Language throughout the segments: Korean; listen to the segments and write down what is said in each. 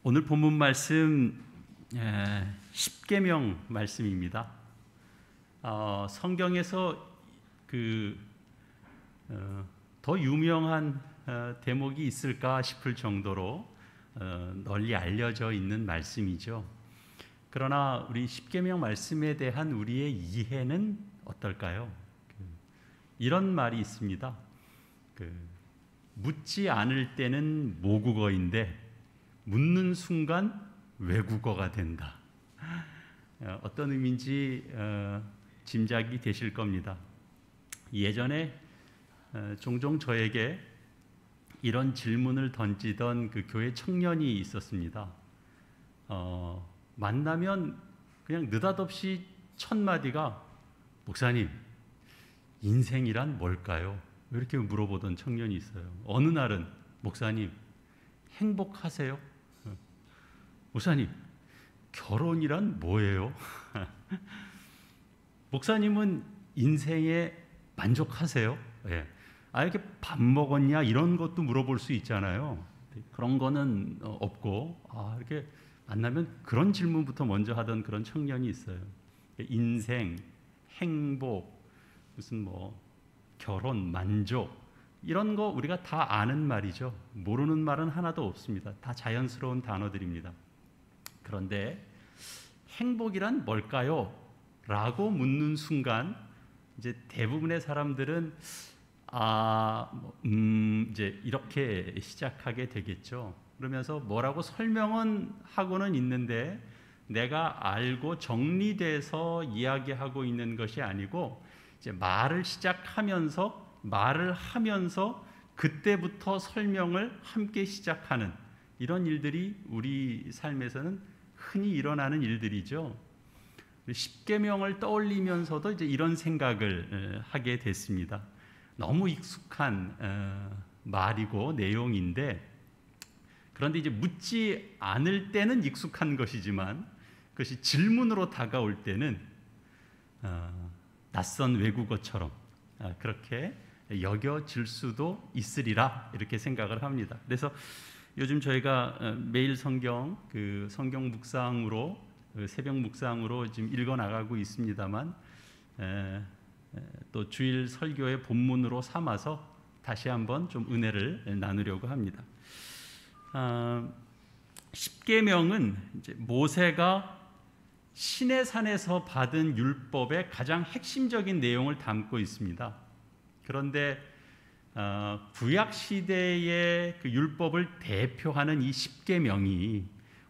오늘 본문 말씀 십계명 말씀입니다. 성경에서 더 유명한 대목이 있을까 싶을 정도로 널리 알려져 있는 말씀이죠. 그러나 우리 십계명 말씀에 대한 우리의 이해는 어떨까요? 이런 말이 있습니다. 묻지 않을 때는 모국어인데 묻는 순간 외국어가 된다. 어떤 의미인지 짐작이 되실 겁니다. 예전에 종종 저에게 이런 질문을 던지던 그 교회 청년이 있었습니다. 만나면 그냥 느닷없이 첫 마디가 목사님, 인생이란 뭘까요? 이렇게 물어보던 청년이 있어요. 어느 날은 목사님, 행복하세요? 목사님, 결혼이란 뭐예요? 목사님은 인생에 만족하세요? 예. 이렇게 밥 먹었냐 이런 것도 물어볼 수 있잖아요. 그런 거는 없고 이렇게 만나면 그런 질문부터 먼저 하던 그런 청년이 있어요. 인생, 행복, 무슨 결혼, 만족 이런 거 우리가 다 아는 말이죠. 모르는 말은 하나도 없습니다. 다 자연스러운 단어들입니다. 그런데 행복이란 뭘까요? 라고 묻는 순간 이제 대부분의 사람들은 이제 이렇게 시작하게 되겠죠. 그러면서 뭐라고 설명은 하고는 있는데 내가 알고 정리돼서 이야기하고 있는 것이 아니고 이제 말을 하면서 그때부터 설명을 함께 시작하는 이런 일들이 우리 삶에서는 흔히 일어나는 일들이죠. 십계명을 떠올리면서도 이제 이런 생각을 하게 됐습니다. 너무 익숙한 말이고 내용인데 그런데 이제 묻지 않을 때는 익숙한 것이지만 그것이 질문으로 다가올 때는 낯선 외국어처럼 그렇게 여겨질 수도 있으리라 이렇게 생각을 합니다. 그래서 요즘 저희가 매일 성경 묵상으로 새벽 묵상으로 지금 읽어 나가고 있습니다만 또 주일 설교의 본문으로 삼아서 다시 한번 좀 은혜를 나누려고 합니다. 십계명은 이제 모세가 시내산에서 받은 율법의 가장 핵심적인 내용을 담고 있습니다. 그런데 구약 시대의 그 율법을 대표하는 이 십계명이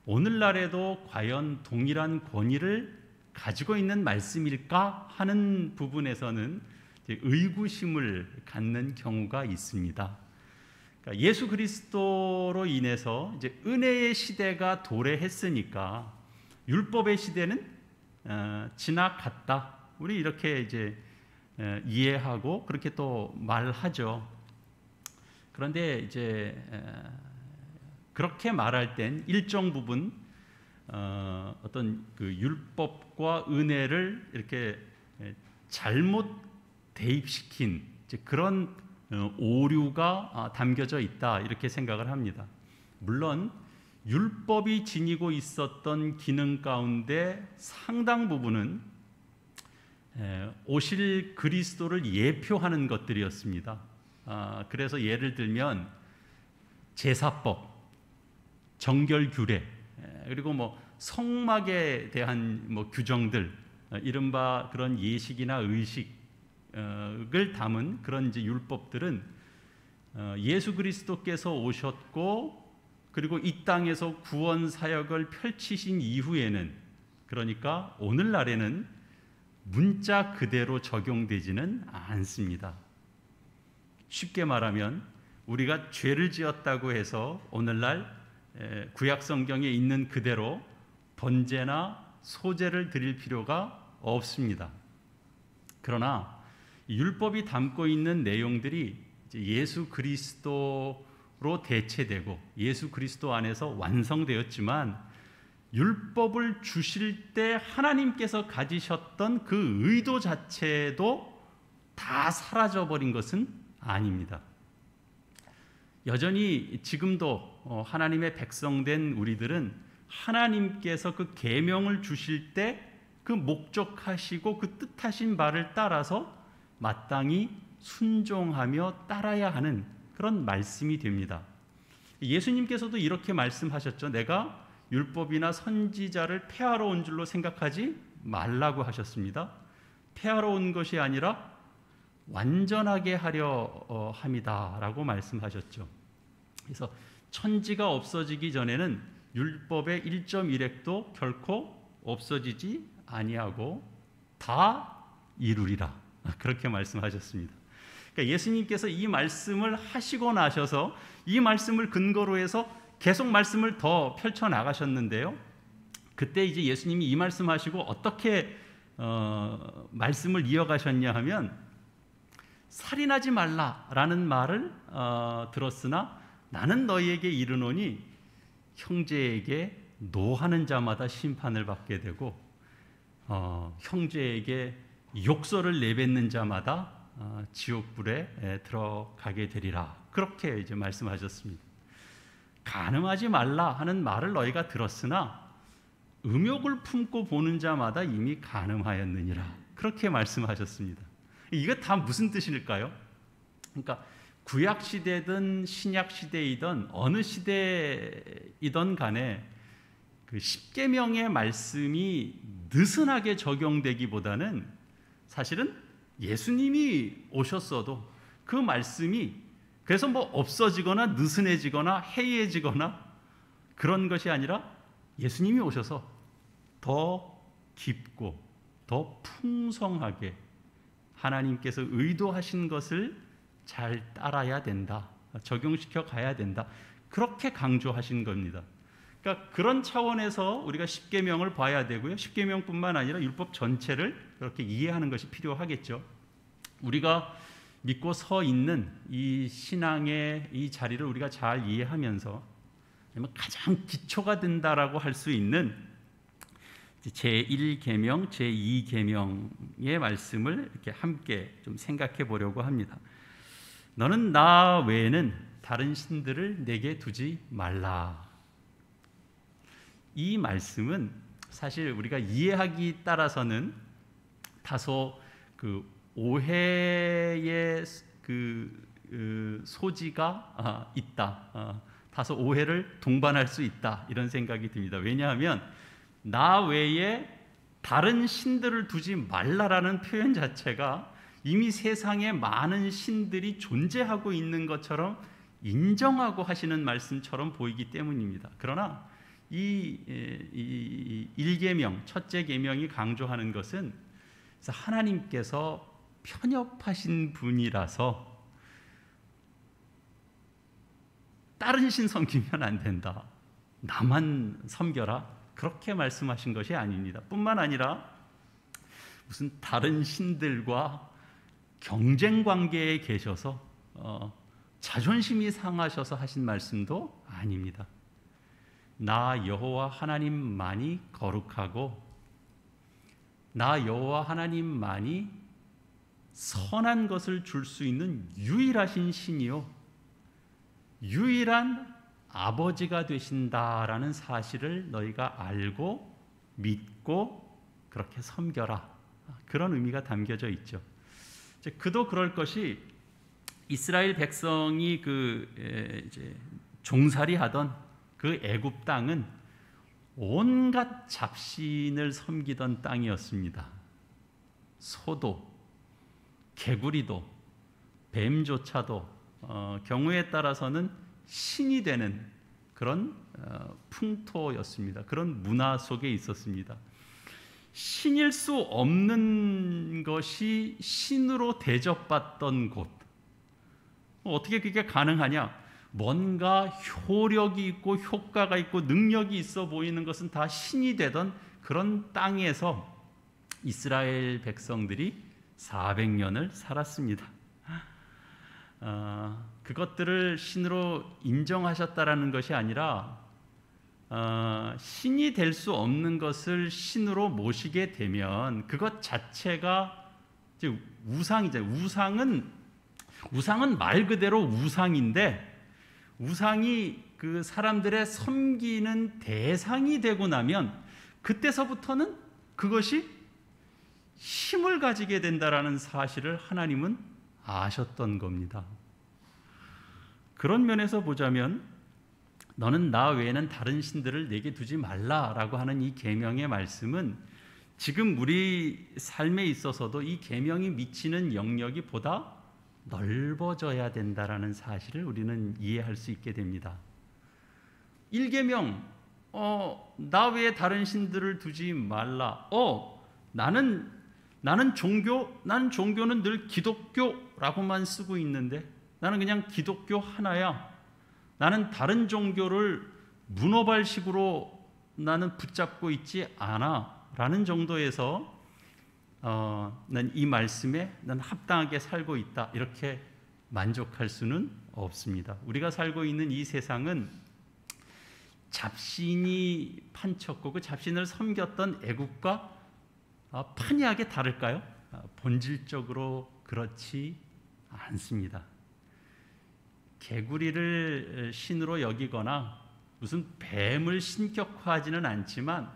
오늘날에도 과연 동일한 권위를 가지고 있는 말씀일까 하는 부분에서는 의구심을 갖는 경우가 있습니다. 그러니까 예수 그리스도로 인해서 이제 은혜의 시대가 도래했으니까 율법의 시대는 지나갔다. 우리 이렇게 이제 이해하고 그렇게 또 말하죠. 그런데 이제 그렇게 말할 땐 일정 부분 어떤 그 율법과 은혜를 이렇게 잘못 대입시킨 그런 오류가 담겨져 있다 이렇게 생각을 합니다. 물론 율법이 지니고 있었던 기능 가운데 상당 부분은 오실 그리스도를 예표하는 것들이었습니다. 그래서 예를 들면 제사법, 정결규례, 그리고 성막에 대한 규정들, 이른바 그런 예식이나 의식을 담은 그런 이제 율법들은 예수 그리스도께서 오셨고 그리고 이 땅에서 구원 사역을 펼치신 이후에는 그러니까 오늘날에는 문자 그대로 적용되지는 않습니다. 쉽게 말하면 우리가 죄를 지었다고 해서 오늘날 구약 성경에 있는 그대로 번제나 소제를 드릴 필요가 없습니다. 그러나 율법이 담고 있는 내용들이 예수 그리스도로 대체되고 예수 그리스도 안에서 완성되었지만 율법을 주실 때 하나님께서 가지셨던 그 의도 자체도 다 사라져버린 것은 아닙니다. 여전히 지금도 하나님의 백성된 우리들은 하나님께서 그 계명을 주실 때 그 목적하시고 그 뜻하신 바를 따라서 마땅히 순종하며 따라야 하는 그런 말씀이 됩니다. 예수님께서도 이렇게 말씀하셨죠. 내가 율법이나 선지자를 폐하러 온 줄로 생각하지 말라고 하셨습니다. 폐하러 온 것이 아니라 완전하게 하려 함이다라고 말씀하셨죠. 그래서 천지가 없어지기 전에는 율법의 1.1획도 결코 없어지지 아니하고 다 이루리라, 그렇게 말씀하셨습니다. 그러니까 예수님께서 이 말씀을 하시고 나셔서 이 말씀을 근거로 해서 계속 말씀을 더 펼쳐 나가셨는데요. 그때 이제 예수님이 이 말씀하시고 어떻게 말씀을 이어가셨냐 하면, 살인하지 말라라는 말을 들었으나 나는 너희에게 이르노니 형제에게 노하는 자마다 심판을 받게 되고 형제에게 욕설을 내뱉는 자마다 지옥불에 들어가게 되리라, 그렇게 이제 말씀하셨습니다. 간음하지 말라 하는 말을 너희가 들었으나 음욕을 품고 보는 자마다 이미 간음하였느니라, 그렇게 말씀하셨습니다. 이게 다 무슨 뜻일까요? 그러니까 구약 시대든 신약 시대이든 어느 시대이든 간에 그 십계명의 말씀이 느슨하게 적용되기보다는 사실은 예수님이 오셨어도 그 말씀이 그래서 뭐 없어지거나 느슨해지거나 해이해지거나 그런 것이 아니라 예수님이 오셔서 더 깊고 더 풍성하게 하나님께서 의도하신 것을 잘 따라야 된다, 적용시켜 가야 된다, 그렇게 강조하신 겁니다. 그러니까 그런 차원에서 우리가 십계명을 봐야 되고요. 십계명뿐만 아니라 율법 전체를 그렇게 이해하는 것이 필요하겠죠. 우리가 믿고 서 있는 이 신앙의 이 자리를 우리가 잘 이해하면서 가장 기초가 된다라고 할 수 있는 제1계명, 제2계명의 말씀을 이렇게 함께 좀 생각해 보려고 합니다. 너는 나 외에는 다른 신들을 내게 두지 말라. 이 말씀은 사실 우리가 이해하기 따라서는 다소 그 오해의 소지가 있다, 다소 오해를 동반할 수 있다, 이런 생각이 듭니다. 왜냐하면 나 외에 다른 신들을 두지 말라라는 표현 자체가 이미 세상에 많은 신들이 존재하고 있는 것처럼 인정하고 하시는 말씀처럼 보이기 때문입니다. 그러나 이 1계명, 첫째 계명이 강조하는 것은 하나님께서 편협하신 분이라서 다른 신 섬기면 안 된다, 나만 섬겨라, 그렇게 말씀하신 것이 아닙니다. 뿐만 아니라 무슨 다른 신들과 경쟁 관계에 계셔서 자존심이 상하셔서 하신 말씀도 아닙니다. 나 여호와 하나님만이 거룩하고 나 여호와 하나님만이 선한 것을 줄 수 있는 유일하신 신이요 유일한 아버지가 되신다라는 사실을 너희가 알고 믿고 그렇게 섬겨라, 그런 의미가 담겨져 있죠. 그도 그럴 것이 이스라엘 백성이 이제 종살이하던 그 애굽 땅은 온갖 잡신을 섬기던 땅이었습니다. 소도, 개구리도, 뱀조차도 경우에 따라서는 신이 되는 그런 풍토였습니다. 그런 문화 속에 있었습니다. 신일 수 없는 것이 신으로 대접받던 곳, 어떻게 그게 가능하냐? 뭔가 효력이 있고 효과가 있고 능력이 있어 보이는 것은 다 신이 되던 그런 땅에서 이스라엘 백성들이 400년을 살았습니다. 그것들을 신으로 인정하셨다라는 것이 아니라 신이 될 수 없는 것을 신으로 모시게 되면 그것 자체가 우상이죠. 우상은 말 그대로 우상인데 우상이 그 사람들의 섬기는 대상이 되고 나면 그때서부터는 그것이 힘을 가지게 된다라는 사실을 하나님은 아셨던 겁니다. 그런 면에서 보자면 너는 나 외에는 다른 신들을 내게 두지 말라라고 하는 이 계명의 말씀은 지금 우리 삶에 있어서도 이 계명이 미치는 영역이 보다 넓어져야 된다라는 사실을 우리는 이해할 수 있게 됩니다. 1계명 나 외에 다른 신들을 두지 말라. 나는 종교는 늘 기독교라고만 쓰고 있는데 나는 그냥 기독교 하나야. 나는 다른 종교를 문어발식으로 나는 붙잡고 있지 않아 라는 정도에서 난 이 말씀에 난 합당하게 살고 있다 이렇게 만족할 수는 없습니다. 우리가 살고 있는 이 세상은 잡신이 판쳤고 그 잡신을 섬겼던 애국과 판이하게 다를까요? 본질적으로 그렇지 않습니다. 개구리를 신으로 여기거나 무슨 뱀을 신격화하지는 않지만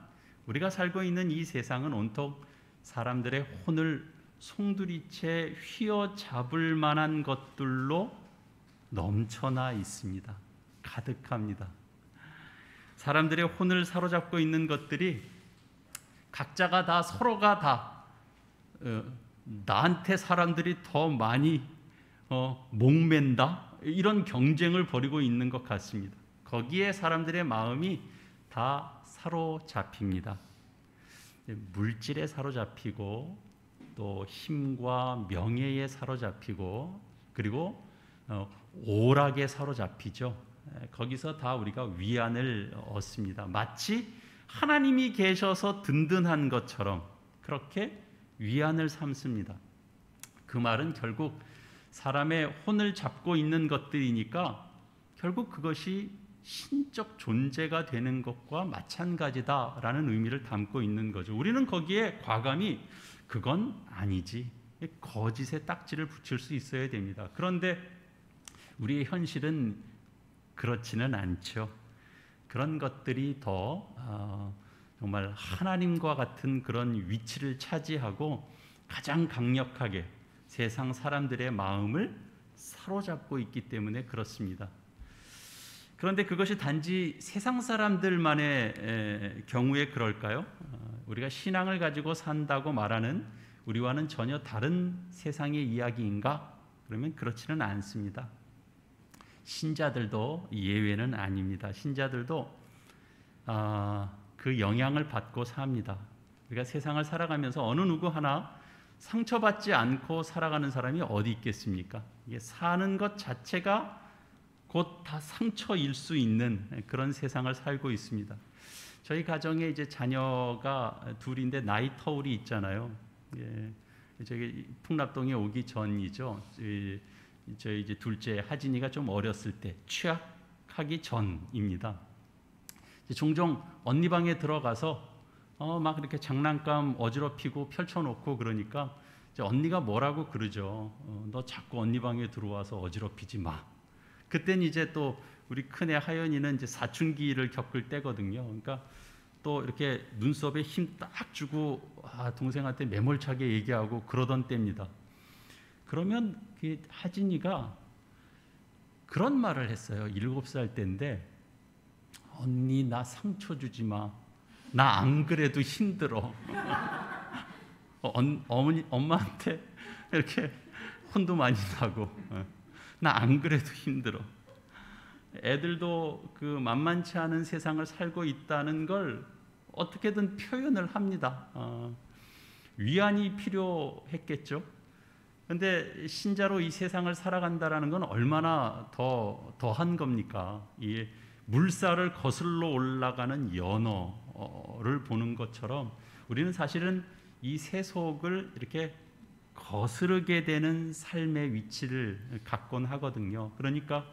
우리가 살고 있는 이 세상은 온통 사람들의 혼을 송두리째 휘어잡을 만한 것들로 넘쳐나 있습니다. 가득합니다. 사람들의 혼을 사로잡고 있는 것들이 각자가 다 서로가 다 나한테 사람들이 더 많이 목맨다 이런 경쟁을 벌이고 있는 것 같습니다. 거기에 사람들의 마음이 다 사로잡힙니다. 물질에 사로잡히고 또 힘과 명예에 사로잡히고 그리고 오락에 사로잡히죠. 거기서 다 우리가 위안을 얻습니다. 마치 하나님이 계셔서 든든한 것처럼 그렇게 위안을 삼습니다. 그 말은 결국 사람의 혼을 잡고 있는 것들이니까 결국 그것이 신적 존재가 되는 것과 마찬가지다라는 의미를 담고 있는 거죠. 우리는 거기에 과감히 그건 아니지, 거짓에 딱지를 붙일 수 있어야 됩니다. 그런데 우리의 현실은 그렇지는 않죠. 그런 것들이 더 정말 하나님과 같은 그런 위치를 차지하고 가장 강력하게 세상 사람들의 마음을 사로잡고 있기 때문에 그렇습니다. 그런데 그것이 단지 세상 사람들만의 경우에 그럴까요? 우리가 신앙을 가지고 산다고 말하는 우리와는 전혀 다른 세상의 이야기인가? 그러면 그렇지는 않습니다. 신자들도 예외는 아닙니다. 신자들도 그 영향을 받고 삽니다. 우리가 세상을 살아가면서 어느 누구 하나 상처받지 않고 살아가는 사람이 어디 있겠습니까? 이게 사는 것 자체가 곧 다 상처일 수 있는 그런 세상을 살고 있습니다. 저희 가정에 이제 자녀가 둘인데 나이 터울이 있잖아요. 저기 풍납동에 오기 전이죠. 저희 이제 둘째 하진이가 좀 어렸을 때 취학하기 전입니다. 종종 언니 방에 들어가서 막 이렇게 장난감 어지럽히고 펼쳐놓고 그러니까 이제 언니가 뭐라고 그러죠. 너 자꾸 언니 방에 들어와서 어지럽히지 마. 그땐 이제 또 우리 큰애 하연이는 이제 사춘기를 겪을 때거든요. 그러니까 또 이렇게 눈썹에 힘 딱 주고 동생한테 매몰차게 얘기하고 그러던 때입니다. 그러면 그 하진이가 그런 말을 했어요. 7살 때인데, 언니 나 상처 주지 마. 나 안 그래도 힘들어. 엄마한테 이렇게 혼도 많이 나고 나 안 그래도 힘들어. 애들도 그 만만치 않은 세상을 살고 있다는 걸 어떻게든 표현을 합니다. 위안이 필요했겠죠. 그런데 신자로 이 세상을 살아간다라는 건 얼마나 더한 겁니까? 이 물살을 거슬러 올라가는 연어를 보는 것처럼 우리는 사실은 이 세속을 이렇게 거스르게 되는 삶의 위치를 갖곤 하거든요. 그러니까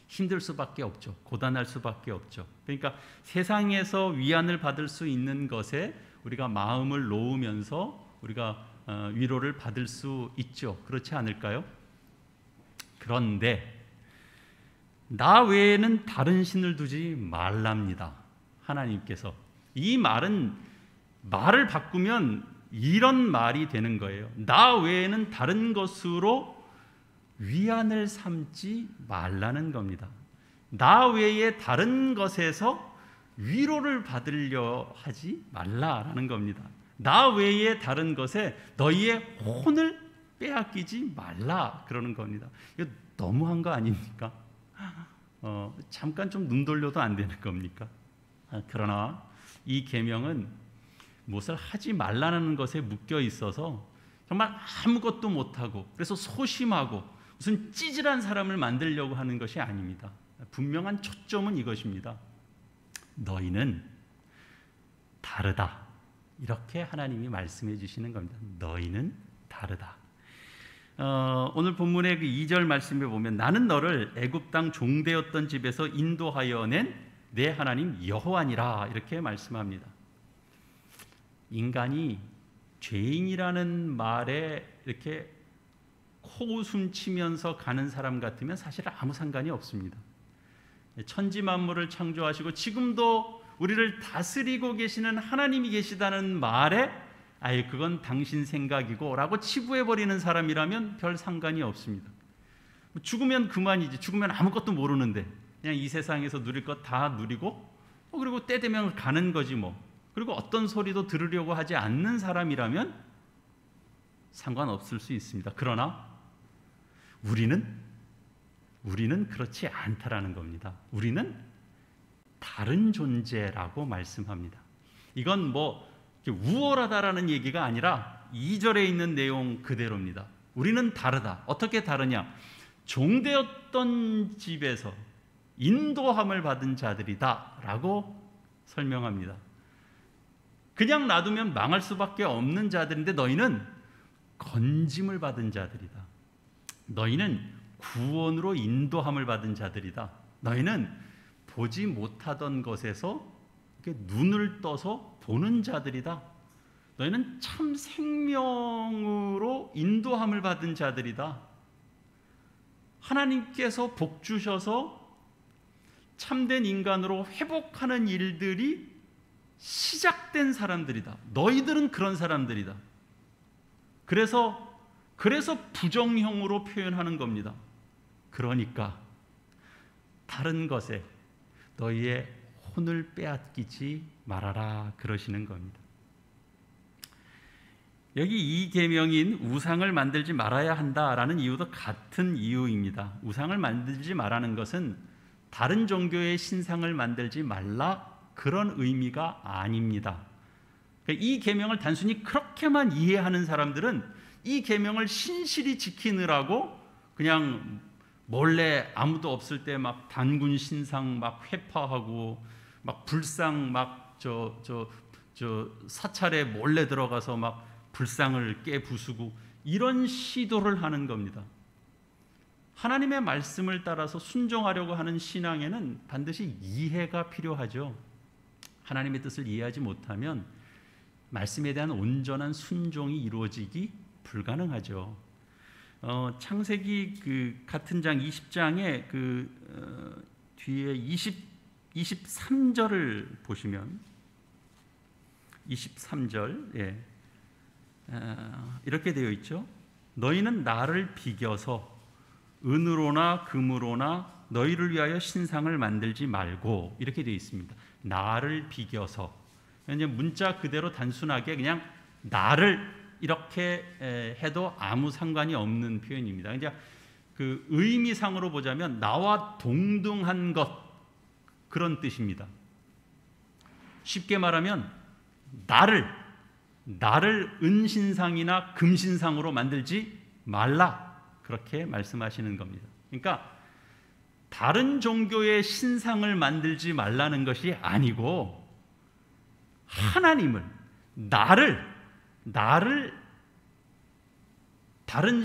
힘들 수밖에 없죠. 고단할 수밖에 없죠. 그러니까 세상에서 위안을 받을 수 있는 것에 우리가 마음을 놓으면서 우리가 위로를 받을 수 있죠. 그렇지 않을까요? 그런데 나 외에는 다른 신을 두지 말랍니다. 하나님께서. 이 말은 말을 바꾸면 이런 말이 되는 거예요. 나 외에는 다른 것으로 위안을 삼지 말라는 겁니다. 나 외에 다른 것에서 위로를 받으려 하지 말라라는 겁니다. 나 외에 다른 것에 너희의 혼을 빼앗기지 말라 그러는 겁니다. 이거 너무한 거 아닙니까? 잠깐 좀 눈 돌려도 안 되는 겁니까? 그러나 이 계명은 무엇을 하지 말라는 것에 묶여 있어서 정말 아무것도 못하고 그래서 소심하고 무슨 찌질한 사람을 만들려고 하는 것이 아닙니다. 분명한 초점은 이것입니다. 너희는 다르다. 이렇게 하나님이 말씀해 주시는 겁니다. 너희는 다르다. 오늘 본문의 그 2절 말씀에 보면 나는 너를 애굽 땅 종되었던 집에서 인도하여 낸 내 하나님 여호와니라 이렇게 말씀합니다. 인간이 죄인이라는 말에 이렇게 코웃음 치면서 가는 사람 같으면 사실 아무 상관이 없습니다. 천지 만물을 창조하시고 지금도 우리를 다스리고 계시는 하나님이 계시다는 말에 아예 그건 당신 생각이고 라고 치부해버리는 사람이라면 별 상관이 없습니다. 죽으면 그만이지. 죽으면 아무것도 모르는데 그냥 이 세상에서 누릴 것 다 누리고 그리고 때 되면 가는 거지 뭐. 그리고 어떤 소리도 들으려고 하지 않는 사람이라면 상관없을 수 있습니다. 그러나 우리는 그렇지 않다라는 겁니다. 우리는 다른 존재라고 말씀합니다. 이건 뭐 우월하다라는 얘기가 아니라 2절에 있는 내용 그대로입니다. 우리는 다르다. 어떻게 다르냐? 종되었던 집에서 인도함을 받은 자들이다 라고 설명합니다. 그냥 놔두면 망할 수밖에 없는 자들인데 너희는 건짐을 받은 자들이다. 너희는 구원으로 인도함을 받은 자들이다. 너희는 보지 못하던 것에서 이렇게 눈을 떠서 보는 자들이다. 너희는 참 생명으로 인도함을 받은 자들이다. 하나님께서 복 주셔서 참된 인간으로 회복하는 일들이 시작된 사람들이다. 너희들은 그런 사람들이다. 그래서 부정형으로 표현하는 겁니다. 그러니까 다른 것에 너희의 혼을 빼앗기지 말아라 그러시는 겁니다. 여기 이 계명인 우상을 만들지 말아야 한다라는 이유도 같은 이유입니다. 우상을 만들지 말라는 것은 다른 종교의 신상을 만들지 말라 그런 의미가 아닙니다. 이 계명을 단순히 그렇게만 이해하는 사람들은 이 계명을 신실히 지키느라고 그냥 몰래 아무도 없을 때 막 단군 신상 막 회파하고 막 불상 막 사찰에 몰래 들어가서 막 불상을 깨부수고 이런 시도를 하는 겁니다. 하나님의 말씀을 따라서 순종하려고 하는 신앙에는 반드시 이해가 필요하죠. 하나님의 뜻을 이해하지 못하면 말씀에 대한 온전한 순종이 이루어지기 불가능하죠. 창세기 그 같은 장 20장에 뒤에 23절을 보시면 23절 이렇게 되어 있죠. 너희는 나를 비겨서 은으로나 금으로나 너희를 위하여 신상을 만들지 말고 이렇게 되어 있습니다. 나를 비겨서 이제 문자 그대로 단순하게 그냥 나를 이렇게 해도 아무 상관이 없는 표현입니다. 이제 그 의미상으로 보자면 나와 동등한 것 그런 뜻입니다. 쉽게 말하면 나를 은신상이나 금신상으로 만들지 말라 그렇게 말씀하시는 겁니다. 그러니까 다른 종교의 신상을 만들지 말라는 것이 아니고 하나님을 나를 다른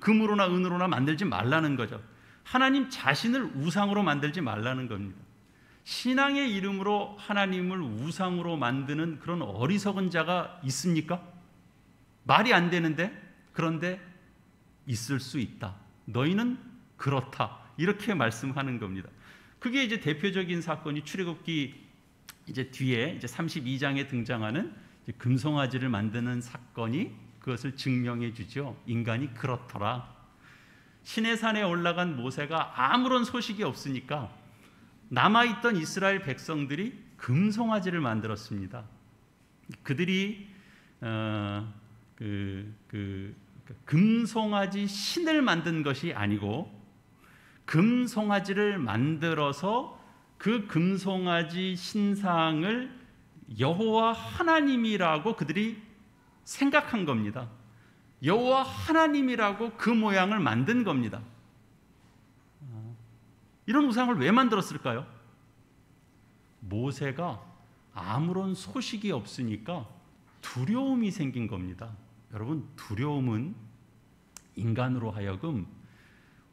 금으로나 은으로나 만들지 말라는 거죠. 하나님 자신을 우상으로 만들지 말라는 겁니다. 신앙의 이름으로 하나님을 우상으로 만드는 그런 어리석은 자가 있습니까? 말이 안 되는데 그런데 있을 수 있다. 너희는 그렇다. 이렇게 말씀하는 겁니다. 그게 이제 대표적인 사건이 출애굽기 이제 뒤에 이제 32장에 등장하는 이제 금송아지를 만드는 사건이 그것을 증명해 주죠. 인간이 그렇더라. 시내산에 올라간 모세가 아무런 소식이 없으니까 남아있던 이스라엘 백성들이 금송아지를 만들었습니다. 그들이 금송아지 신을 만든 것이 아니고 금송아지를 만들어서 그 금송아지 신상을 여호와 하나님이라고 그들이 생각한 겁니다. 여호와 하나님이라고 그 모양을 만든 겁니다. 이런 우상을 왜 만들었을까요? 모세가 아무런 소식이 없으니까 두려움이 생긴 겁니다. 여러분, 두려움은 인간으로 하여금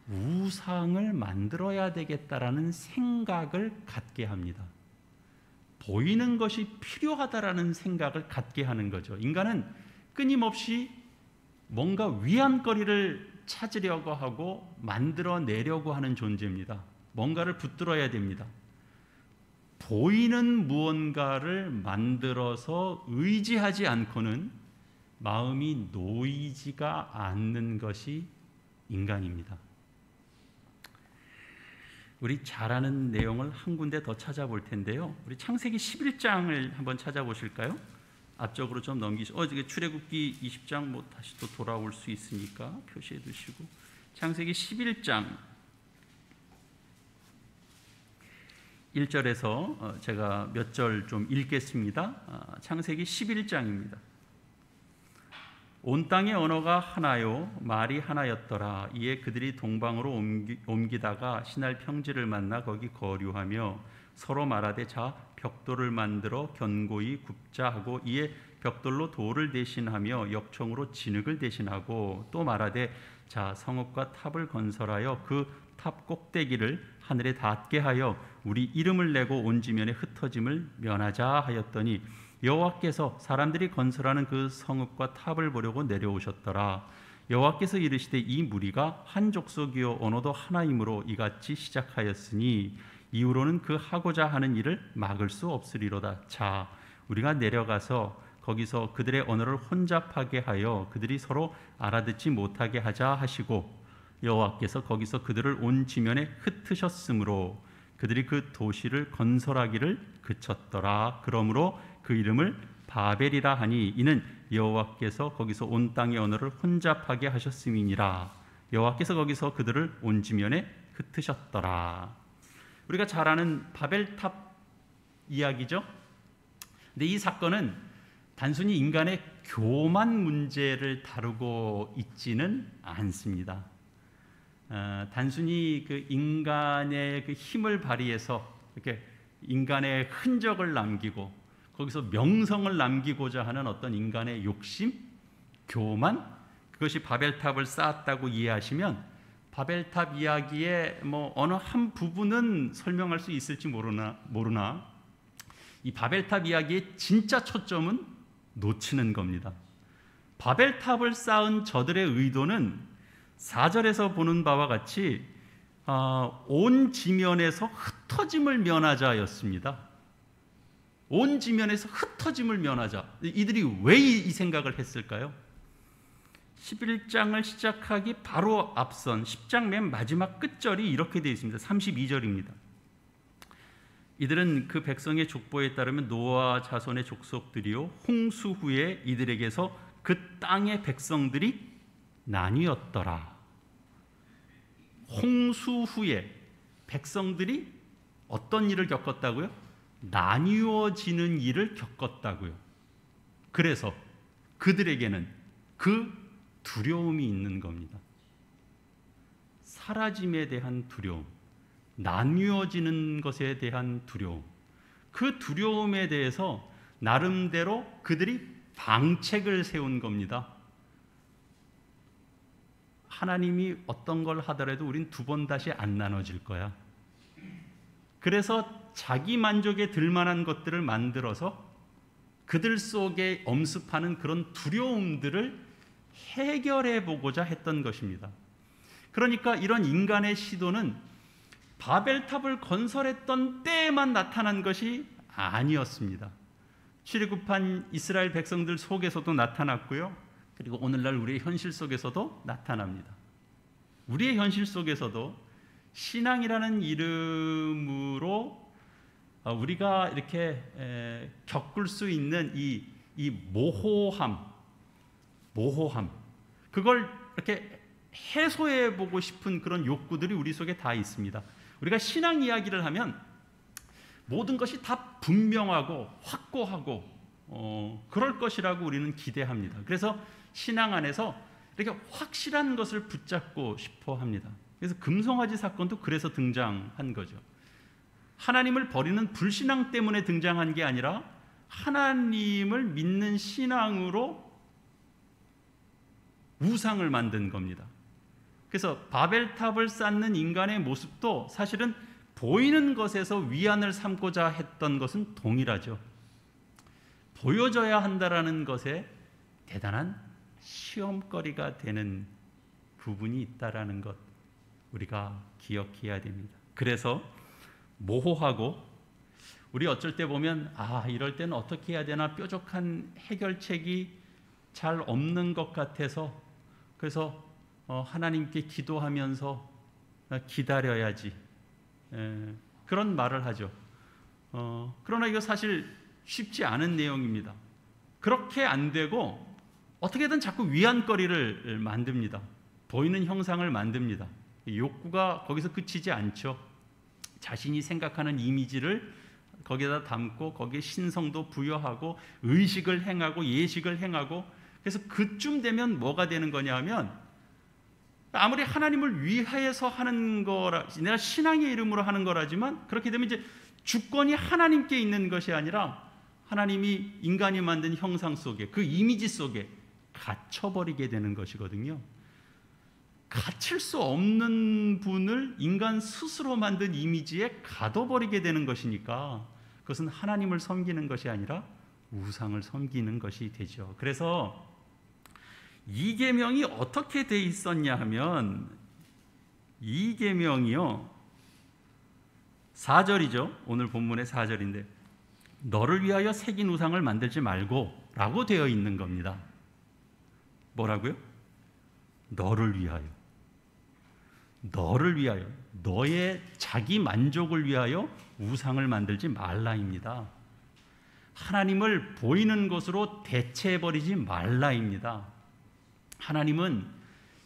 우상을 만들어야 되겠다라는 생각을 갖게 합니다. 보이는 것이 필요하다라는 생각을 갖게 하는 거죠. 인간은 끊임없이 뭔가 위안거리를 찾으려고 하고 만들어내려고 하는 존재입니다. 뭔가를 붙들어야 됩니다. 보이는 무언가를 만들어서 의지하지 않고는 마음이 놓이지가 않는 것이 인간입니다. 우리 잘 아는 내용을 한 군데 더 찾아볼 텐데요. 우리 창세기 11장을 한번 찾아보실까요? 앞쪽으로 좀 넘기시고 출애굽기 20장 뭐 다시 또 돌아올 수 있으니까 표시해 두시고 창세기 11장 1절에서 제가 몇 절 좀 읽겠습니다. 창세기 11장입니다. 온 땅의 언어가 하나요 말이 하나였더라. 이에 그들이 동방으로 옮기다가 신할 평지를 만나 거기 거류하며 서로 말하되 자 벽돌을 만들어 견고히 굽자 하고 이에 벽돌로 돌을 대신하며 역청으로 진흙을 대신하고 또 말하되 자 성읍과 탑을 건설하여 그 탑 꼭대기를 하늘에 닿게 하여 우리 이름을 내고 온 지면에 흩어짐을 면하자 하였더니 여호와께서 사람들이 건설하는 그 성읍과 탑을 보려고 내려오셨더라. 여호와께서 이르시되 이 무리가 한 족속이요 언어도 하나이므로 이같이 시작하였으니 이후로는 그 하고자 하는 일을 막을 수 없으리로다. 자 우리가 내려가서 거기서 그들의 언어를 혼잡하게 하여 그들이 서로 알아듣지 못하게 하자 하시고 여호와께서 거기서 그들을 온 지면에 흩으셨으므로 그들이 그 도시를 건설하기를 그쳤더라. 그러므로 그 이름을 바벨이라 하니 이는 여호와께서 거기서 온 땅의 언어를 혼잡하게 하셨음이니라. 여호와께서 거기서 그들을 온 지면에 흩으셨더라. 우리가 잘 아는 바벨탑 이야기죠. 근데 이 사건은 단순히 인간의 교만 문제를 다루고 있지는 않습니다. 단순히 그 인간의 그 힘을 발휘해서 이렇게 인간의 흔적을 남기고 거기서 명성을 남기고자 하는 어떤 인간의 욕심, 교만, 그것이 바벨탑을 쌓았다고 이해하시면 바벨탑 이야기의 뭐 어느 한 부분은 설명할 수 있을지 모르나 이 바벨탑 이야기의 진짜 초점은 놓치는 겁니다. 바벨탑을 쌓은 저들의 의도는 4절에서 보는 바와 같이 온 지면에서 흩어짐을 면하자였습니다. 온 지면에서 흩어짐을 면하자. 이들이 왜 이 생각을 했을까요? 11장을 시작하기 바로 앞선 10장 맨 마지막 끝절이 이렇게 되어 있습니다. 32절입니다. 이들은 그 백성의 족보에 따르면 노아 자손의 족속들이요 홍수 후에 이들에게서 그 땅의 백성들이 나뉘었더라. 홍수 후에 백성들이 어떤 일을 겪었다고요? 나뉘어지는 일을 겪었다고요. 그래서 그들에게는 그 두려움이 있는 겁니다. 사라짐에 대한 두려움, 나뉘어지는 것에 대한 두려움, 그 두려움에 대해서 나름대로 그들이 방책을 세운 겁니다. 하나님이 어떤 걸 하더라도 우린 두 번 다시 안 나눠질 거야. 그래서 자기 만족에 들만한 것들을 만들어서 그들 속에 엄습하는 그런 두려움들을 해결해 보고자 했던 것입니다. 그러니까 이런 인간의 시도는 바벨탑을 건설했던 때에만 나타난 것이 아니었습니다. 출애굽한 이스라엘 백성들 속에서도 나타났고요. 그리고 오늘날 우리의 현실 속에서도 나타납니다. 우리의 현실 속에서도 신앙이라는 이름으로 우리가 이렇게 겪을 수 있는 이 모호함, 그걸 이렇게 해소해 보고 싶은 그런 욕구들이 우리 속에 다 있습니다. 우리가 신앙 이야기를 하면 모든 것이 다 분명하고 확고하고 그럴 것이라고 우리는 기대합니다. 그래서 신앙 안에서 이렇게 확실한 것을 붙잡고 싶어 합니다. 그래서 금송아지 사건도 그래서 등장한 거죠. 하나님을 버리는 불신앙 때문에 등장한 게 아니라 하나님을 믿는 신앙으로 우상을 만든 겁니다. 그래서 바벨탑을 쌓는 인간의 모습도 사실은 보이는 것에서 위안을 삼고자 했던 것은 동일하죠. 보여져야 한다라는 것에 대단한 시험거리가 되는 부분이 있다라는 것 우리가 기억해야 됩니다. 그래서 모호하고 우리 어쩔 때 보면 이럴 때는 어떻게 해야 되나 뾰족한 해결책이 잘 없는 것 같아서 그래서 하나님께 기도하면서 기다려야지 그런 말을 하죠. 그러나 이거 사실 쉽지 않은 내용입니다. 그렇게 안 되고 어떻게든 자꾸 위안거리를 만듭니다. 보이는 형상을 만듭니다. 욕구가 거기서 그치지 않죠. 자신이 생각하는 이미지를 거기에다 담고 거기에 신성도 부여하고 의식을 행하고 예식을 행하고 그래서 그쯤 되면 뭐가 되는 거냐 하면 아무리 하나님을 위하여서 하는 거라 내가 신앙의 이름으로 하는 거라지만 그렇게 되면 이제 주권이 하나님께 있는 것이 아니라 하나님이 인간이 만든 형상 속에 그 이미지 속에 갇혀버리게 되는 것이거든요. 갇힐 수 없는 분을 인간 스스로 만든 이미지에 가둬버리게 되는 것이니까 그것은 하나님을 섬기는 것이 아니라 우상을 섬기는 것이 되죠. 그래서 이 계명이 어떻게 돼 있었냐 하면 이 계명이요 4절이죠. 오늘 본문의 4절인데 너를 위하여 새긴 우상을 만들지 말고 라고 되어 있는 겁니다. 뭐라고요? 너를 위하여. 너를 위하여. 너의 자기 만족을 위하여 우상을 만들지 말라입니다. 하나님을 보이는 것으로 대체해버리지 말라입니다. 하나님은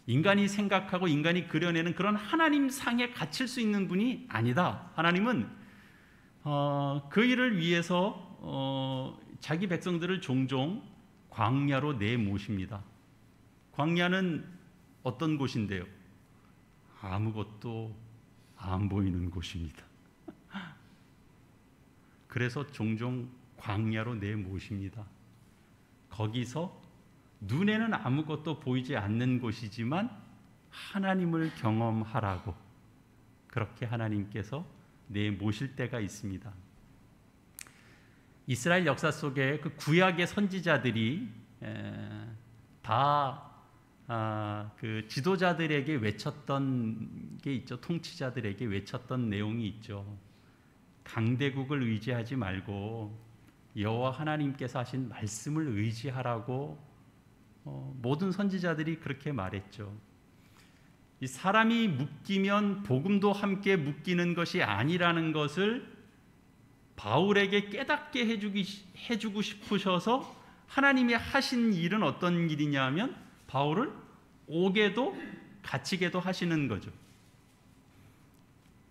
인간이 생각하고 인간이 그려내는 그런 하나님 상에 갇힐 수 있는 분이 아니다. 하나님은 그 일을 위해서 자기 백성들을 종종 광야로 내모십니다. 광야는 어떤 곳인데요? 아무것도 안 보이는 곳입니다. 그래서 종종 광야로 내모십니다. 거기서 눈에는 아무것도 보이지 않는 곳이지만 하나님을 경험하라고 그렇게 하나님께서 내모실 때가 있습니다. 이스라엘 역사 속에 그 구약의 선지자들이 다 그 지도자들에게 외쳤던 게 있죠. 통치자들에게 외쳤던 내용이 있죠. 강대국을 의지하지 말고 여호와 하나님께서 하신 말씀을 의지하라고 모든 선지자들이 그렇게 말했죠. 이 사람이 묶이면 복음도 함께 묶이는 것이 아니라는 것을 바울에게 깨닫게 해주고 싶으셔서 하나님이 하신 일은 어떤 일이냐 하면 바울을 옥에도 갇히게도 하시는 거죠.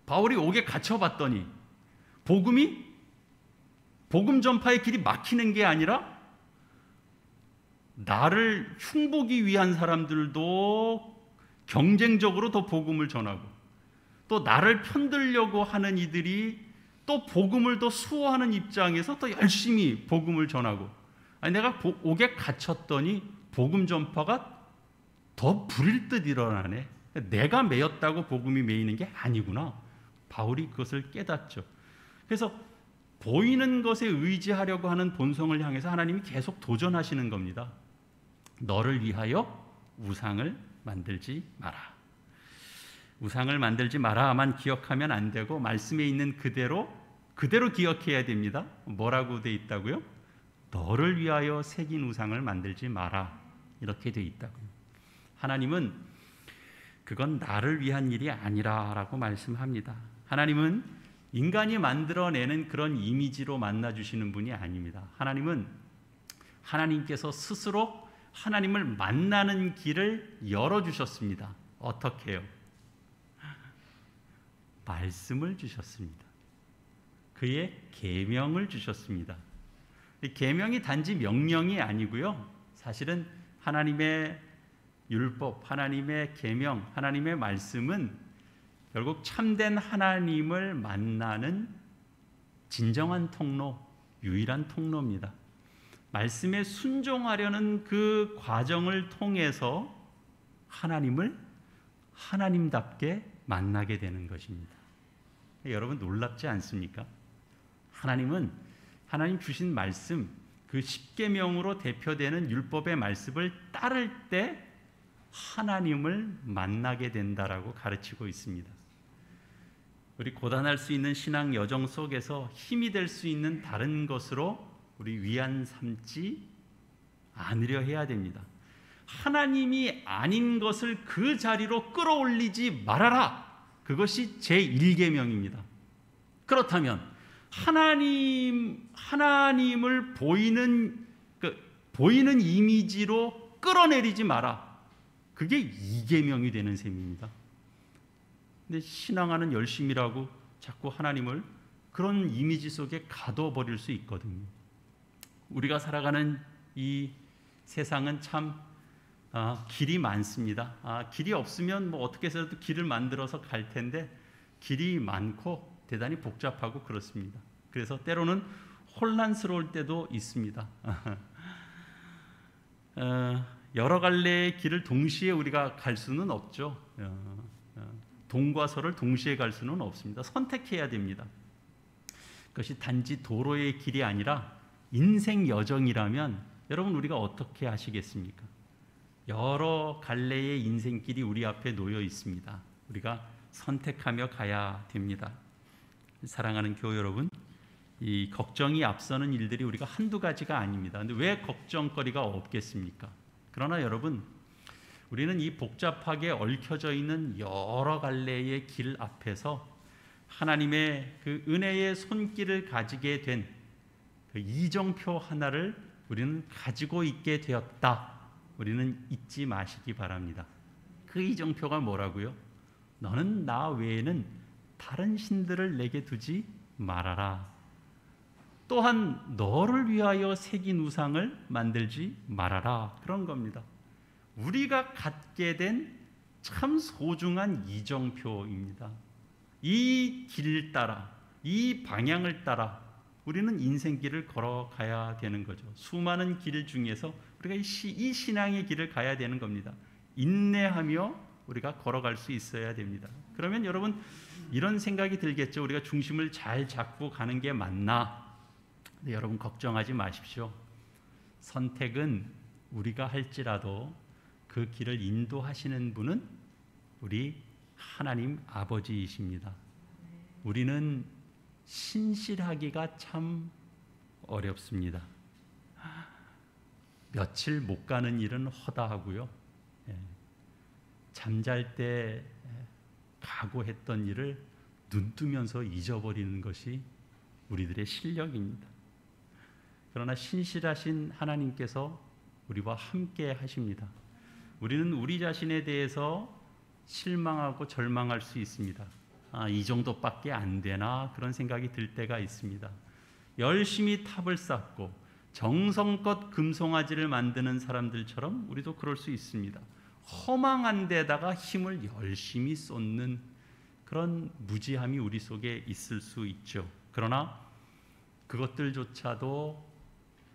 바울이 옥에 갇혀봤더니 복음 전파의 길이 막히는 게 아니라 나를 흉보기 위한 사람들도 경쟁적으로 더 복음을 전하고 또 나를 편들려고 하는 이들이 또 복음을 더 수호하는 입장에서 더 열심히 복음을 전하고 내가 옥에 갇혔더니 복음 전파가 더 불일 듯 일어나네. 내가 매였다고 복음이 매이는 게 아니구나. 바울이 그것을 깨닫죠. 그래서 보이는 것에 의지하려고 하는 본성을 향해서 하나님이 계속 도전하시는 겁니다. 너를 위하여 우상을 만들지 마라. 우상을 만들지 마라만 기억하면 안 되고 말씀에 있는 그대로 기억해야 됩니다. 뭐라고 돼 있다고요? 너를 위하여 새긴 우상을 만들지 마라. 이렇게 돼 있다고요. 하나님은 그건 나를 위한 일이 아니라라고 말씀합니다. 하나님은 인간이 만들어내는 그런 이미지로 만나주시는 분이 아닙니다. 하나님은 하나님께서 스스로 하나님을 만나는 길을 열어주셨습니다. 어떻게 해요? 말씀을 주셨습니다. 그의 계명을 주셨습니다. 계명이 단지 명령이 아니고요. 사실은 하나님의 율법, 하나님의 계명, 하나님의 말씀은 결국 참된 하나님을 만나는 진정한 통로, 유일한 통로입니다. 말씀에 순종하려는 그 과정을 통해서 하나님을 하나님답게 만나게 되는 것입니다. 여러분 놀랍지 않습니까? 하나님은 하나님 주신 말씀, 그 십계명으로 대표되는 율법의 말씀을 따를 때 하나님을 만나게 된다라고 가르치고 있습니다. 우리 고단할 수 있는 신앙 여정 속에서 힘이 될 수 있는 다른 것으로 우리 위안 삼지 않으려 해야 됩니다. 하나님이 아닌 것을 그 자리로 끌어올리지 말아라. 그것이 제1계명입니다. 그렇다면 하나님을 보이는 이미지로 끌어내리지 마라. 그게 2계명이 되는 셈입니다. 근데 신앙하는 열심이라고 자꾸 하나님을 그런 이미지 속에 가둬버릴 수 있거든요. 우리가 살아가는 이 세상은 참 길이 많습니다. 길이 없으면 뭐 어떻게 해서도 길을 만들어서 갈 텐데 길이 많고 대단히 복잡하고 그렇습니다. 그래서 때로는 혼란스러울 때도 있습니다. 여러 갈래의 길을 동시에 우리가 갈 수는 없죠. 동과 서를 동시에 갈 수는 없습니다. 선택해야 됩니다. 그것이 단지 도로의 길이 아니라 인생 여정이라면 여러분 우리가 어떻게 하시겠습니까? 여러 갈래의 인생길이 우리 앞에 놓여 있습니다. 우리가 선택하며 가야 됩니다. 사랑하는 교회 여러분, 이 걱정이 앞서는 일들이 우리가 한두 가지가 아닙니다. 근데 왜 걱정거리가 없겠습니까? 그러나 여러분, 우리는 이 복잡하게 얽혀져 있는 여러 갈래의 길 앞에서 하나님의 그 은혜의 손길을 가지게 된 그 이정표 하나를 우리는 가지고 있게 되었다. 우리는 잊지 마시기 바랍니다. 그 이정표가 뭐라고요? 너는 나 외에는 다른 신들을 내게 두지 말아라. 또한 너를 위하여 새긴 우상을 만들지 말아라. 그런 겁니다. 우리가 갖게 된 참 소중한 이정표입니다. 이 길 따라, 이 방향을 따라 우리는 인생길을 걸어가야 되는 거죠. 수많은 길 중에서 우리가 이 신앙의 길을 가야 되는 겁니다. 인내하며 우리가 걸어갈 수 있어야 됩니다. 그러면 여러분 이런 생각이 들겠죠. 우리가 중심을 잘 잡고 가는 게 맞나? 근데 여러분 걱정하지 마십시오. 선택은 우리가 할지라도 그 길을 인도하시는 분은 우리 하나님 아버지이십니다. 우리는 신실하기가 참 어렵습니다. 며칠 못 가는 일은 허다하고요. 잠잘 때 각오했던 일을 눈뜨면서 잊어버리는 것이 우리들의 실력입니다. 그러나 신실하신 하나님께서 우리와 함께 하십니다. 우리는 우리 자신에 대해서 실망하고 절망할 수 있습니다. 이 정도밖에 안 되나 그런 생각이 들 때가 있습니다. 열심히 탑을 쌓고 정성껏 금송아지를 만드는 사람들처럼 우리도 그럴 수 있습니다. 허망한 데다가 힘을 열심히 쏟는 그런 무지함이 우리 속에 있을 수 있죠. 그러나 그것들조차도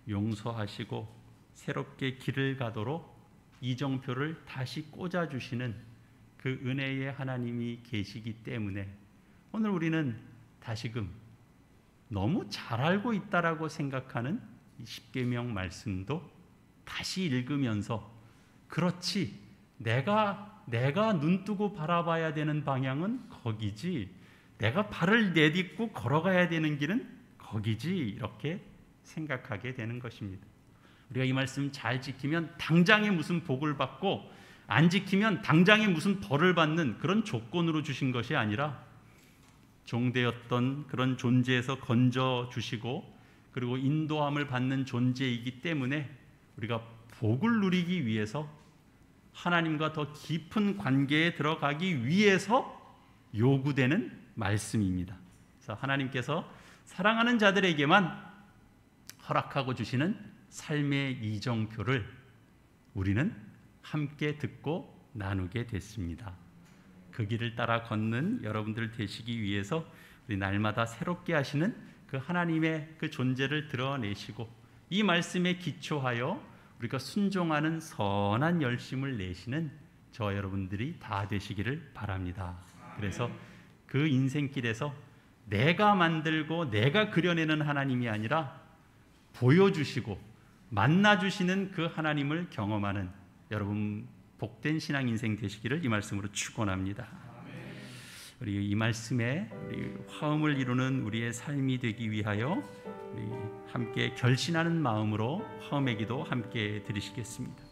용서하시고 새롭게 길을 가도록 이정표를 다시 꽂아주시는 그 은혜의 하나님이 계시기 때문에 오늘 우리는 다시금 너무 잘 알고 있다라고 생각하는 이 십계명 말씀도 다시 읽으면서 그렇지, 내가 내가 눈뜨고 바라봐야 되는 방향은 거기지, 내가 발을 내딛고 걸어가야 되는 길은 거기지, 이렇게 생각하게 되는 것입니다. 우리가 이 말씀 잘 지키면 당장에 무슨 복을 받고, 안 지키면 당장에 무슨 벌을 받는 그런 조건으로 주신 것이 아니라 종되었던 그런 존재에서 건져 주시고, 그리고 인도함을 받는 존재이기 때문에 우리가 복을 누리기 위해서, 하나님과 더 깊은 관계에 들어가기 위해서 요구되는 말씀입니다. 그래서 하나님께서 사랑하는 자들에게만 허락하고 주시는 삶의 이정표를 우리는 함께 듣고 나누게 됐습니다. 그 길을 따라 걷는 여러분들 되시기 위해서 우리 날마다 새롭게 하시는 그 하나님의 그 존재를 드러내시고, 이 말씀에 기초하여 우리가 순종하는 선한 열심을 내시는 저 여러분들이 다 되시기를 바랍니다. 그래서 그 인생길에서 내가 만들고 내가 그려내는 하나님이 아니라 보여주시고 만나주시는 그 하나님을 경험하는 여러분 복된 신앙 인생 되시기를 이 말씀으로 축원합니다. 우리 이 말씀에 우리 화음을 이루는 우리의 삶이 되기 위하여 우리 함께 결신하는 마음으로 화음의 기도 함께 드리시겠습니다.